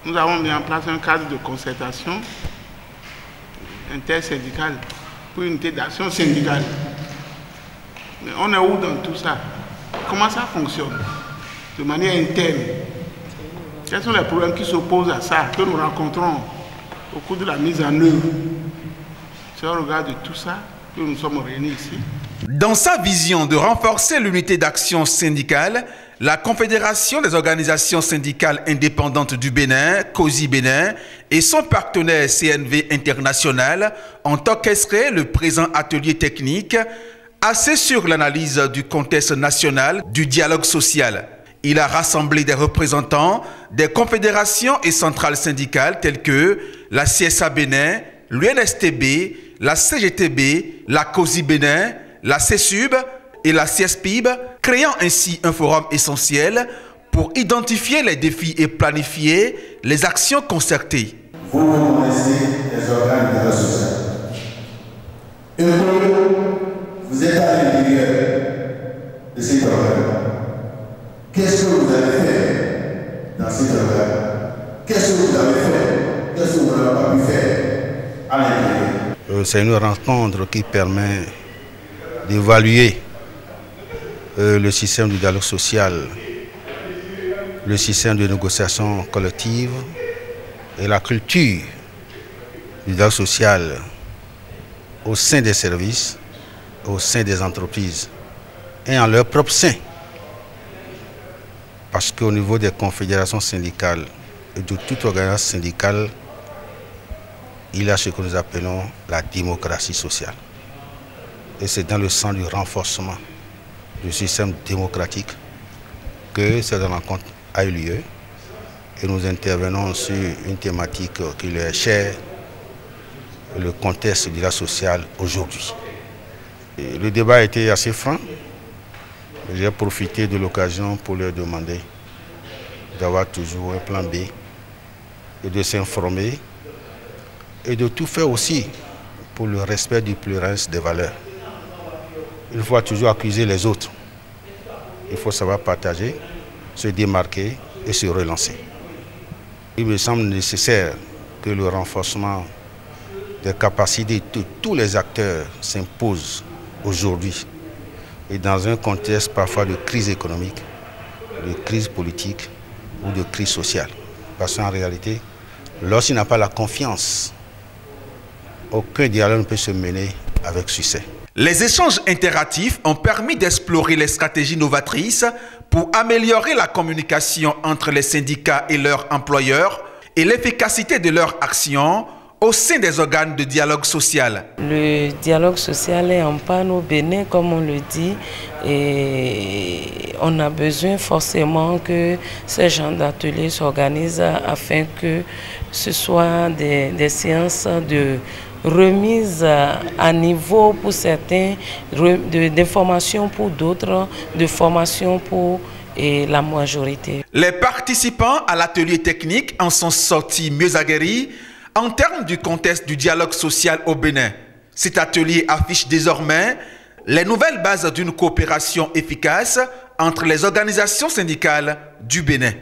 Nous avons mis en place un cadre de concertation intersyndicale pour une unité d'action syndicale. Mais on est où dans tout ça? Comment ça fonctionne de manière interne? Quels sont les problèmes qui s'opposent à ça, que nous rencontrons au cours de la mise en œuvre? C'est au regard de tout ça que nous sommes réunis ici. Dans sa vision de renforcer l'unité d'action syndicale, la Confédération des organisations syndicales indépendantes du Bénin, COSI Bénin, et son partenaire CNV International ont orchestré le présent atelier technique axé sur l'analyse du contexte national du dialogue social. Il a rassemblé des représentants des confédérations et centrales syndicales telles que la CSA Bénin, l'UNSTB, la CGTB, la COSI Bénin, la CESUB et la CSPIB, créant ainsi un forum essentiel pour identifier les défis et planifier les actions concertées. Vous connaissez les organes de la société. Et vous êtes à l'intérieur de cet organe. Qu'est-ce que vous avez fait dans cet organe? Qu'est-ce que vous avez fait? Qu'est-ce que vous n'avez pas pu faire à l'intérieur? C'est une rencontre qui permet d'évaluer le système du dialogue social, le système de négociation collective et la culture du dialogue social au sein des services, au sein des entreprises et en leur propre sein. Parce qu'au niveau des confédérations syndicales et de toute organisation syndicale, il y a ce que nous appelons la démocratie sociale. Et c'est dans le sens du renforcement du système démocratique que cette rencontre a eu lieu. Et nous intervenons sur une thématique qui lui est chère, le contexte de la sociale aujourd'hui. Le débat a été assez franc. J'ai profité de l'occasion pour leur demander d'avoir toujours un plan B et de s'informer et de tout faire aussi pour le respect du pluralisme des valeurs. Il faut toujours accuser les autres. Il faut savoir partager, se démarquer et se relancer. Il me semble nécessaire que le renforcement des capacités de tous les acteurs s'impose aujourd'hui et dans un contexte parfois de crise économique, de crise politique ou de crise sociale. Parce qu'en réalité, lorsqu'il n'a pas la confiance, aucun dialogue ne peut se mener avec succès. Les échanges interactifs ont permis d'explorer les stratégies novatrices pour améliorer la communication entre les syndicats et leurs employeurs et l'efficacité de leur action au sein des organes de dialogue social. Le dialogue social est en panne au Bénin, comme on le dit, et on a besoin forcément que ces genres d'ateliers s'organisent afin que ce soit des séances de remise à niveau pour certains, de formation pour d'autres, de formation pour la majorité. Les participants à l'atelier technique en sont sortis mieux aguerris en termes du contexte du dialogue social au Bénin. Cet atelier affiche désormais les nouvelles bases d'une coopération efficace entre les organisations syndicales du Bénin.